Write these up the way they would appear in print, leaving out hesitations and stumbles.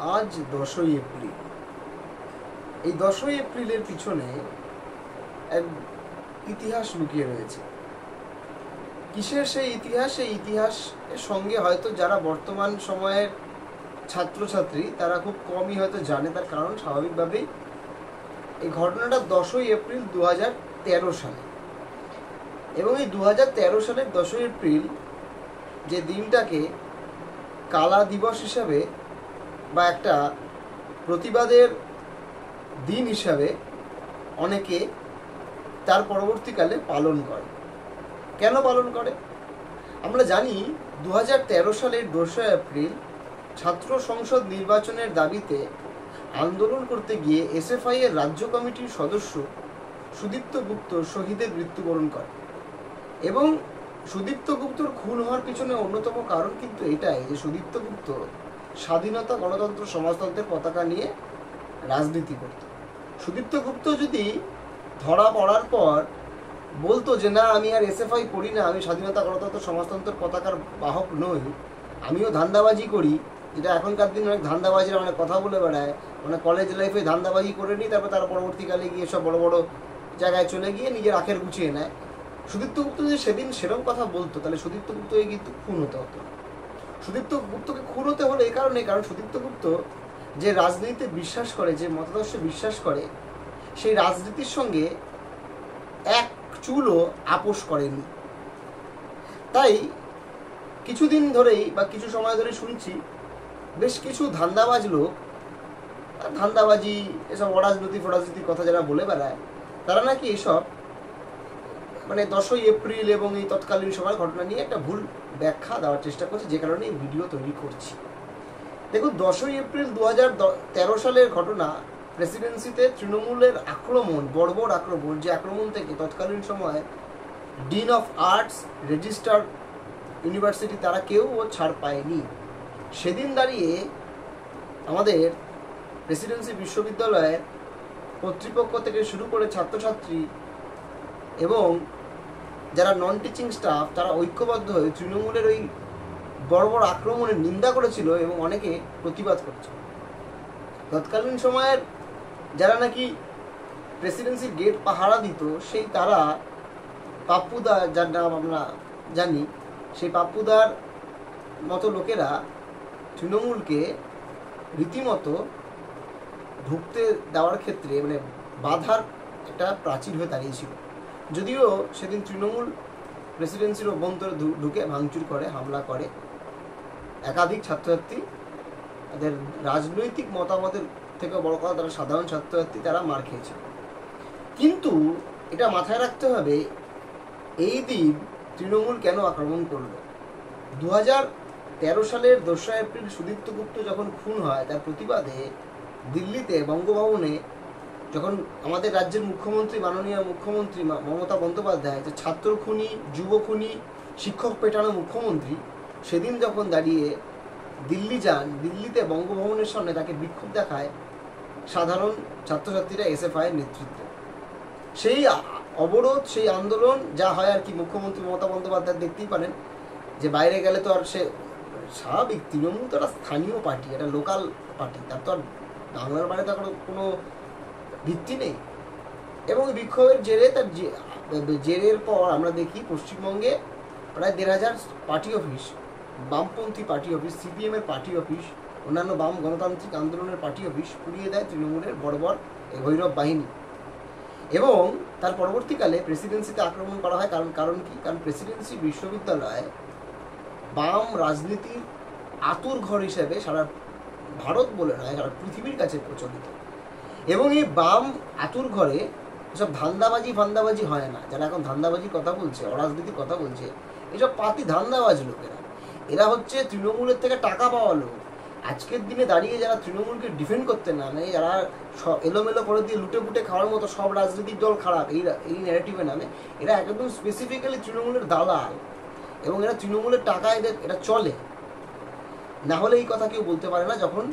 আজ 10ই এপ্রিল। এই 10ই এপ্রিলের পিছনে এক ইতিহাস লুকিয়ে রয়েছে। কিসের সেই ইতিহাস? এই ইতিহাসের সঙ্গে হয়তো যারা বর্তমান সময়ের ছাত্রছাত্রী তারা খুব কমই হয়তো জানে। তার কারণ স্বাভাবিকভাবেই এই ঘটনাটা 10ই এপ্রিল 2013 সালে, এবং এই 2013 সালের 10ই এপ্রিল যে দিনটাকে কালা দিবস হিসাবে বা একটা প্রতিবাদের দিন হিসাবে অনেকে তার পরবর্তীকালে পালন করে। কেন পালন করে? আমরা জানি 2013 সালের 2 এপ্রিল ছাত্র সংসদ নির্বাচনের দাবিতে আন্দোলন করতে গিয়ে এসএফআই এর রাজ্য কমিটির সদস্য সুদীপ্ত গুপ্ত শহীদের মৃত্যুবরণ করে। এবং সুদীপ্ত গুপ্তর খুন হওয়ার পিছনে অন্যতম কারণ কিন্তু এটাই যে সুদীপ্ত গুপ্ত স্বাধীনতা, গণতন্ত্র, সমাজতন্ত্রের পতাকা নিয়ে রাজনীতি করত। সুদীপ্ত গুপ্ত যদি ধরা পড়ার পর বলতো যে না, আমি আর এসএফআই করি না, আমি স্বাধীনতা, গণতন্ত্র, সমাজতন্ত্রের পতাকার বাহক নই, আমিও ধান্দাবাজি করি, যেটা এখনকার দিনে অনেক ধান্দাবাজিরা অনেক কথা বলে বেড়ায়, মানে কলেজ লাইফে ধান্দাবাজি করে নিই, তারপর তারা পরবর্তীকালে গিয়ে সব বড় বড় জায়গায় চলে গিয়ে নিজের আখের গুছিয়ে নেয়। সুদীপ্ত গুপ্ত যদি সেদিন সেরকম কথা বলতো তাহলে সুদীপ্ত গুপ্তকে কিন্তু খুন হতে হতো। সুদীপ্ত গুপ্তকে খুন হতে হলো এই কারণে, কারণ সুদীপ্ত গুপ্ত যে রাজনীতিতে বিশ্বাস করে, যে মতাদর্শে বিশ্বাস করে, সেই রাজনীতির সঙ্গে এক চুলও আপোষ করেনি। তাই কিছুদিন ধরেই বা কিছু সময় ধরে শুনছি বেশ কিছু ধান্দাবাজ লোক, ধান্দাবাজি এসব অরাজনীতি কথা যারা বলে বেড়ায়, তারা নাকি এসব মানে 10ই এপ্রিল এবং এই তৎকালীন সময়ের ঘটনা নিয়ে একটা ভুল ব্যাখ্যা দেওয়ার চেষ্টা করছে, যে কারণে এই ভিডিও তৈরি করছি। দেখুন, 10ই এপ্রিল 2013 সালের ঘটনা। প্রেসিডেন্সিতে তৃণমূলের আক্রমণ, বর্বর আক্রমণ, যে আক্রমণ থেকে তৎকালীন সময়ে dean of arts, register university তারা কেউ ছাড় পায়নি। সেদিন দাঁড়িয়ে আমাদের প্রেসিডেন্সি বিশ্ববিদ্যালয়ের কর্তৃপক্ষ থেকে শুরু করে ছাত্রছাত্রী এবং যারা নন টিচিং স্টাফ তারা ঐক্যবদ্ধ হয়ে তৃণমূলের ওই বর্বর আক্রমণের নিন্দা করেছিল এবং অনেকে প্রতিবাদ করেছিল। তৎকালীন সময়ের যারা নাকি প্রেসিডেন্সির গেট পাহারা দিত, সেই তারা পাপ্পুদা, যার নাম আমরা জানি, সেই পাপ্পুদার মতো লোকেরা তৃণমূলকে রীতিমতো ঢুকতে দেওয়ার ক্ষেত্রে মানে বাধার একটা প্রাচীর হয়ে দাঁড়িয়েছিল। যদিও সেদিন তৃণমূল প্রেসিডেন্সির অভ্যন্তরে ঢুকে ভাঙচুর করে, হামলা করে, একাধিক ছাত্রছাত্রী, তাদের রাজনৈতিক মতামতের থেকে বড় কথা তারা সাধারণ ছাত্রছাত্রী, তারা মার খেয়েছে। কিন্তু এটা মাথায় রাখতে হবে, এই দিন তৃণমূল কেন আক্রমণ করলো। 2013 সালের 2 এপ্রিল সুদীপ্ত গুপ্ত যখন খুন হয়, তার প্রতিবাদে দিল্লিতে বঙ্গভবনে যখন আমাদের রাজ্যের মুখ্যমন্ত্রী, মাননীয় মুখ্যমন্ত্রী মমতা বন্দ্যোপাধ্যায়, যে ছাত্র খুনি, যুব খুনি, শিক্ষক পেটানো মুখ্যমন্ত্রী, সেদিন যখন দাঁড়িয়ে দিল্লি যান, দিল্লিতে বঙ্গভবনের সামনে তাকে বিক্ষোভ দেখায় সাধারণ ছাত্রছাত্রীরা, এসএফআইয়ের নেতৃত্বে। সেই অবরোধ, সেই আন্দোলন যা হয় আর কি, মুখ্যমন্ত্রী মমতা বন্দ্যোপাধ্যায় দেখতেই পারেন যে বাইরে গেলে তো আর সে স্বাভাবিক, তৃণমূল তো একটা স্থানীয় পার্টি, একটা লোকাল পার্টি, তার তো আর বাংলার বাইরে তো কোনো ভিত্তি নেই। এবং বিক্ষোভের জেরে জেরের পর আমরা দেখি পশ্চিমবঙ্গে প্রায় 1,500 পার্টি অফিস, বামপন্থী পার্টি অফিস, সিপিএমের পার্টি অফিস, অন্যান্য বাম গণতান্ত্রিক আন্দোলনের পার্টি অফিস পুড়িয়ে দেয় তৃণমূলের বর্বর ভৈরব বাহিনী। এবং তার পরবর্তীকালে প্রেসিডেন্সিতে আক্রমণ করা হয়। কারণ কি? কারণ প্রেসিডেন্সি বিশ্ববিদ্যালয় বাম রাজনীতির আতুর ঘর হিসেবে সারা ভারত বলে নয়, সারা পৃথিবীর কাছে প্রচলিত। এবং এই বাম আতুর ঘরে এসব ধান্দাবাজি হয় না। যারা এখন ধান্দাবাজির কথা বলছে, অরাজনীতির কথা বলছে, এসব পাতি ধান্দাবাজ লোকেরা। এরা হচ্ছে তৃণমূলের থেকে টাকা পাওয়া লোক। আজকের দিনে দাঁড়িয়ে যারা তৃণমূলকে ডিফেন্ড করতে না, মানে যারা এলোমেলো করে দিয়ে লুটে পুটে খাওয়ার মতো সব রাজনৈতিক দল খারাপ, এই ন্যারেটিভে নামে, এরা একদম স্পেসিফিক্যালি তৃণমূলের দালাল, এবং এরা তৃণমূলের টাকা এটা চলে। না হলে এই কথা কেউ বলতে পারে না। যখন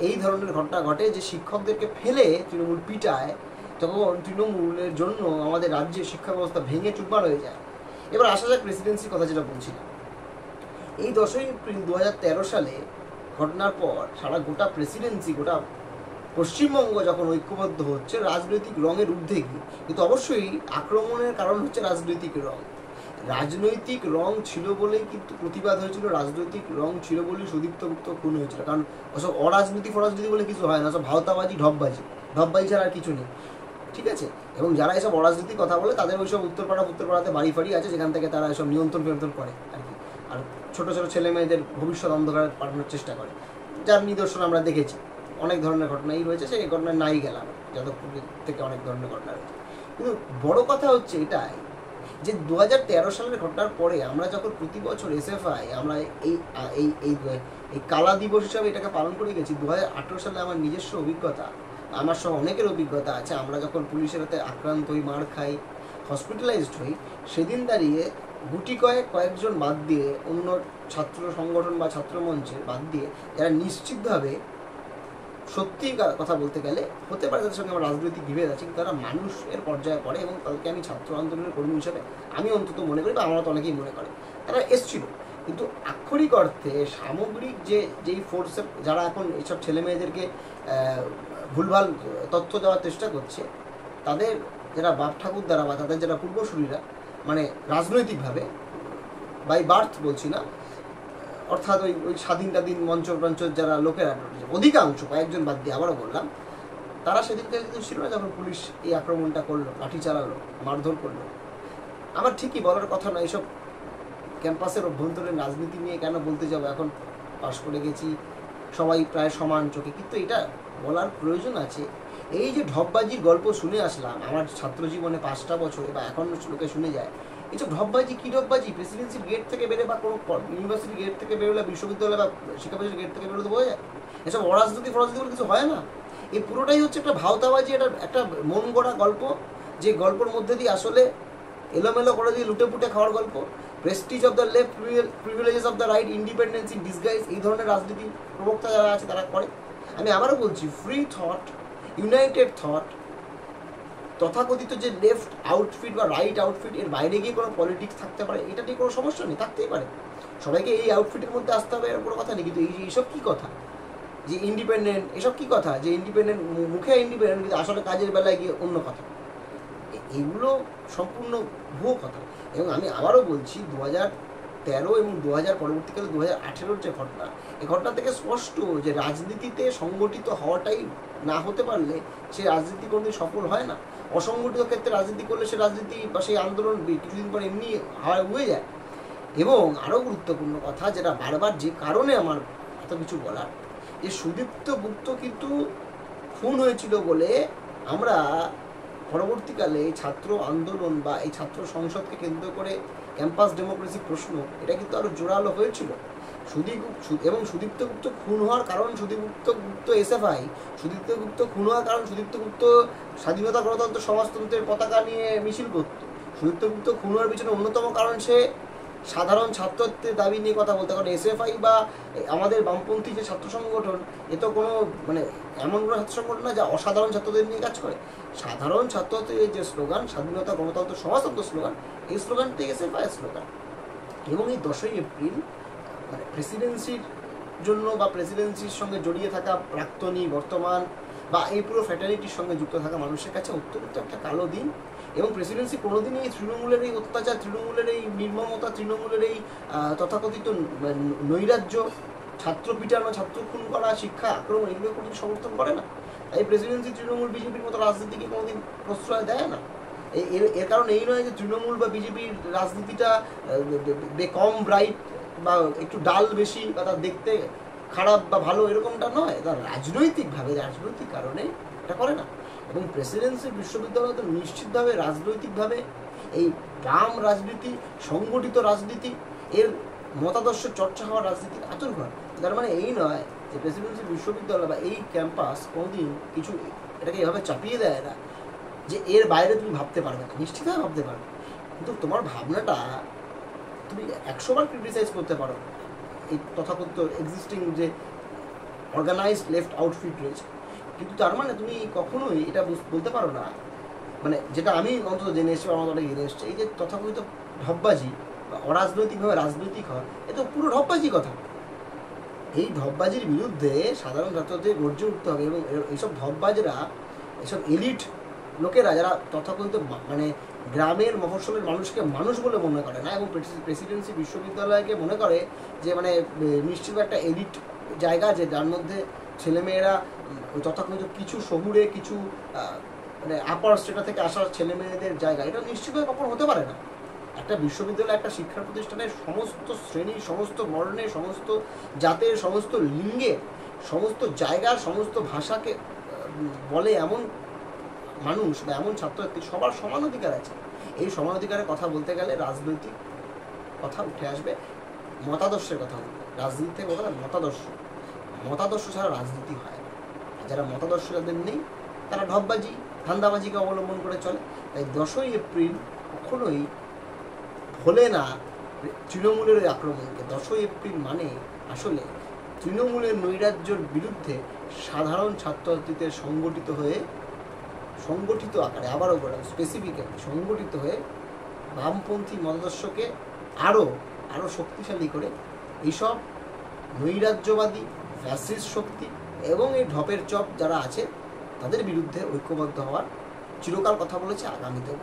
এই ধরনের ঘটনা ঘটে যে শিক্ষকদেরকে ফেলে তৃণমূল পিটায়, তখন তৃণমূলের জন্য আমাদের রাজ্যের শিক্ষা ব্যবস্থা ভেঙে চুরমার হয়ে যায়। এবার আসা যাক প্রেসিডেন্সির কথা যেটা বলছিলাম। এই 10ই এপ্রিল 2013 সালে ঘটনার পর সারা গোটা প্রেসিডেন্সি, গোটা পশ্চিমবঙ্গ যখন ঐক্যবদ্ধ হচ্ছে রাজনৈতিক রঙের ঊর্ধ্বে গিয়ে, কিন্তু অবশ্যই আক্রমণের কারণ হচ্ছে রাজনৈতিক রং। রাজনৈতিক রং ছিল বলেই কিন্তু প্রতিবাদ হয়েছিল, রাজনৈতিক রং ছিল বলেই সুদীপ্ত গুপ্ত খুন হয়েছিল। কারণ ওসব অরাজনীতি ফরাজনীতি বলে কিছু হয় না, সব ভাওতাবাজি, ঢপবাজি ছাড়া আর কিছু নেই, ঠিক আছে? এবং যারা এসব অরাজনীতির কথা বলে তাদের ওইসব উত্তরপাড়াতে বাড়ি ফাড়ি আছে, যেখান থেকে তারা এসব নিয়ন্ত্রণ করে আর কি। আর ছোটো ছোটো ছেলে মেয়েদের ভবিষ্যৎ অন্ধকারে পাঠানোর চেষ্টা করে, যার নিদর্শন আমরা দেখেছি। অনেক ধরনের ঘটনাই রয়েছে, সেই ঘটনায় নাই গেলাম, যাদবপুরের থেকে অনেক ধরনের ঘটনা রয়েছে। কিন্তু বড় কথা হচ্ছে এটাই যে 2013 সালের ঘটনার পরে আমরা যখন প্রতি বছর SFI আমরা এই এই এই এই কালা দিবস হিসাবে এটাকে পালন করে গেছি। 2018 সালে আমার নিজস্ব অভিজ্ঞতা, আমার সহ অনেকের অভিজ্ঞতা আছে, আমরা যখন পুলিশের হাতে আক্রান্ত হই, মার খাই, হসপিটালাইজড হই, সেদিন দাঁড়িয়ে গুটি কয়েকজন বাদ দিয়ে, অন্য ছাত্র সংগঠন বা ছাত্র মঞ্চের বাদ দিয়ে, যারা নিশ্চিতভাবে সত্যি কথা বলতে গেলে হতে পারে তাদের সঙ্গে আমার রাজনৈতিক বিভেদ আছে, কিন্তু তারা মানুষের পর্যায়ে পড়ে এবং তাদেরকে আমি ছাত্র আন্দোলনের কর্মী হিসেবে আমি অন্তত মনে করি, বা আমরা তো অনেকেই মনে করে, তারা এসছিল। কিন্তু আক্ষরিক অর্থে সামগ্রিক যেই ফোর্সে যারা এখন এইসব ছেলে মেয়েদেরকে ভুলভাল তথ্য দেওয়ার চেষ্টা করছে, তাদের যারা বাপ ঠাকুর দ্বারা বা তাদের যারা পূর্বসূরীরা, মানে রাজনৈতিকভাবে বাই বার্থ বলছি না, অর্থাৎ ওই স্বাধীন মঞ্চ যারা লোকেরা, অধিকাংশ, কয়েকজন বাদ দিয়ে আবারও বললাম, তারা সেদিনকে কিন্তু ছিল না যখন পুলিশ এই আক্রমণটা করলো, লাঠি চালালো, মারধর করলো। আমার ঠিকই বলার কথা না এইসব ক্যাম্পাসের অভ্যন্তরীণ রাজনীতি নিয়ে কেন বলতে যাবো, এখন পাশ করে গেছি, সবাই প্রায় সমান চোখে, কিন্তু এটা বলার প্রয়োজন আছে। এই যে ঢপবাজির গল্প শুনে আসলাম আমার ছাত্র জীবনে 5টা বছরে, বা এখন লোকে শুনে যায়, এইসব ঢপবাজি, কী ঢপবাজি? প্রেসিডেন্সির গেট থেকে বেরোলে বা কোনো ইউনিভার্সিটির গেট থেকে বেরোলে, বিশ্ববিদ্যালয় বা শিক্ষা প্রতিষ্ঠানের গেট থেকে বেরোতে বোঝা যায়? এসব অরাজনীতি ফরাজনীতি বলে কিছু হয় না। এই পুরোটাই হচ্ছে একটা ভাওতাবাজি, একটা মন গড়া গল্প, যে গল্পের মধ্যে দিয়ে আসলে এলোমেলো করে দিয়ে লুটে পুটে খাওয়ার গল্প। Prestige of the left, privileges of the right, independence in disguise, এই ধরনের রাজনীতি প্রবক্তা যারা আছে তারা করে। আমি আবারও বলছি, ফ্রি থট, ইউনাইটেড থট, তথাকথিত যে লেফট আউটফিট বা রাইট আউটফিট, এর বাইরে গিয়ে কোনো পলিটিক্স থাকতে পারে, এটা নিয়ে কোনো সমস্যা নেই, থাকতেই পারে। সবাইকে এই আউটফিটের মধ্যে আসতে হবে, এর কোনো কথা নেই। কিন্তু এইসব কী কথা যে ইন্ডিপেন্ডেন্ট, এসব কী কথা যে ইন্ডিপেন্ডেন্ট, মুখে ইন্ডিপেন্ডেন্ট কিন্তু আসলে কাজের বেলায় গিয়ে অন্য কথা, এগুলো সম্পূর্ণ ভুয়ো কথা। এবং আমি আবারও বলছি, 2013 এবং 2000 পরবর্তীকালে 2018 যে ঘটনা, এই ঘটনা থেকে স্পষ্ট যে রাজনীতিতে সংগঠিত হওয়াটাই না হতে পারলে সে রাজনীতি কোনোদিন সফল হয় না। অসংগঠিত ক্ষেত্রে রাজনীতি করলে সে রাজনীতি বা সেই আন্দোলন কিছুদিন পর এমনি হাওয়ায় উড়ে যায়। এবং আরও গুরুত্বপূর্ণ কথা, যেটা বারবার যে কারণে আমার এত কিছু বলার, যে সুদীপ্ত গুপ্ত কিন্তু খুন হয়েছিল বলে আমরা পরবর্তীকালে ছাত্র আন্দোলন বা এই ছাত্র সংসদকে কেন্দ্র করে ক্যাম্পাস ডেমোক্রেসি প্রশ্ন, এটা কিন্তু আরও জোরালো হয়েছিল। সুদীপ্ত গুপ্ত খুন হওয়ার কারণ সুদীপ্ত গুপ্ত SFI, সুদীপ্ত গুপ্ত খুন হওয়ার কারণ সুদীপ্ত গুপ্ত স্বাধীনতা, গণতন্ত্র, সমাজতন্ত্রের পতাকা নিয়ে মিছিল করত। সুদীপ্ত গুপ্ত খুন হওয়ার পিছনে অন্যতম কারণ সে সাধারণ ছাত্রত্বের দাবি নিয়ে কথা বলতে। কারণ SFI বা আমাদের বামপন্থী যে ছাত্র সংগঠন, এ তো কোনো মানে এমন কোনো ছাত্র সংগঠন না যা অসাধারণ ছাত্রদের নিয়ে কাজ করে। সাধারণ ছাত্রদের যে স্লোগান, স্বাধীনতা, গণতন্ত্র, সমাজতন্ত্র স্লোগান, এই স্লোগানটি SFI স্লোগান। এবং এই 10ই এপ্রিল মানে প্রেসিডেন্সির জন্য বা প্রেসিডেন্সির সঙ্গে জড়িয়ে থাকা প্রাক্তনী, বর্তমান বা এই পুরো ফ্যাটার্নিটির সঙ্গে যুক্ত থাকা মানুষের কাছে অত্যন্ত একটা কালো দিন। এবং প্রেসিডেন্সি কোনোদিনই এই তৃণমূলের এই অত্যাচার, তৃণমূলের এই নির্মমতা, তৃণমূলের এই তথাকথিত নৈরাজ্য, ছাত্র পিটানো, ছাত্র খুন করা, শিক্ষা আক্রমণ, এগুলো কোনোদিন সমর্থন করে না। তাই প্রেসিডেন্সি তৃণমূল বিজেপির মতো রাজনীতিকে কোনোদিন প্রশ্রয় দেয় না। এর কারণ এই নয় যে তৃণমূল বা বিজেপির রাজনীতিটা কম ব্রাইট বা একটু ডাল বেশি বা তার দেখতে খারাপ বা ভালো, এরকমটা নয়। তার রাজনৈতিকভাবে, রাজনৈতিক কারণে এটা করে না। এবং প্রেসিডেন্সি বিশ্ববিদ্যালয় তো নিশ্চিতভাবে রাজনৈতিকভাবে এই বাম রাজনীতি, সংগঠিত রাজনীতি, এর মতাদর্শ চর্চা হওয়ার রাজনীতির আতুরঘর। তার মানে এই নয় যে প্রেসিডেন্সি বিশ্ববিদ্যালয় বা এই ক্যাম্পাস কোনোদিন কিছু এটাকে এভাবে চাপিয়ে দেয় না যে এর বাইরে তুমি ভাবতে পারবে না। নিশ্চিতভাবে ভাবতে পারবে, কিন্তু তোমার ভাবনাটা তুমি 100 বার ক্রিটিসাইজ করতে পারো এই তথাকথিত এক্সিস্টিং যে অর্গানাইজড লেফট আউটফিট রয়েছে, কিন্তু তার মানে তুমি কখনোই এটা বলতে পারো না, মানে যেটা আমি অন্তত জেনে এসেছি বা আমার অনেক জেনে এসছে, এই যে তথাকথিত ঢপবাজি বা অরাজনৈতিকভাবে রাজনৈতিক হয়, এ তো পুরো ঢপবাজি কথা। এই ঢপবাজির বিরুদ্ধে সাধারণ ছাত্রদের গর্জে উঠতে হবে। এবং এইসব ঢপবাজরা, এইসব এলিট লোকেরা যারা তথাকথিত মানে গ্রামের মফস্বলের মানুষকে মানুষ বলে মনে করে না, এবং প্রেসিডেন্সি বিশ্ববিদ্যালয়কে মনে করে যে মানে নিশ্চিত একটা এলিট জায়গা, যে যার মধ্যে ছেলেমেয়েরা তথাকথিত কিছু শহুরে, কিছু মানে আপার স্টেটা থেকে আসা ছেলে মেয়েদের জায়গা, এটা নিশ্চিতভাবে কখনো হতে পারে না। একটা বিশ্ববিদ্যালয়, একটা শিক্ষা প্রতিষ্ঠানের সমস্ত শ্রেণীর, সমস্ত বর্ণের, সমস্ত জাতের, সমস্ত লিঙ্গের, সমস্ত জায়গার, সমস্ত ভাষাকে বলে এমন মানুষ বা এমন ছাত্রছাত্রী, সবার সমান অধিকার আছে। এই সমান অধিকারের কথা বলতে গেলে রাজনৈতিক কথা উঠে আসবে, মতাদর্শের কথা বলবে। রাজনীতি থেকে বলতে মতাদর্শ ছাড়া রাজনীতি হয় না। যারা মতাদর্শ যাদের নেই তারা ঢপবাজি, ধান্দাবাজিকে অবলম্বন করে চলে। তাই 10ই এপ্রিল কখনোই ভোলে না তৃণমূলের ওই আক্রমণকে। 10ই এপ্রিল মানে আসলে তৃণমূলের নৈরাজ্যের বিরুদ্ধে সাধারণ ছাত্রছাত্রীদের সংগঠিত আকারে, আবারও বললাম স্পেসিফিক্যালি সংগঠিত হয়ে বামপন্থী মতাদর্শকে আরও শক্তিশালী করে এইসব নৈরাজ্যবাদী ফ্যাসিস্ট শক্তি এবং এই ঢপের চপ যারা আছে তাদের বিরুদ্ধে ঐক্যবদ্ধ হওয়ার চিরকাল কথা বলেছে, আগামীতেও।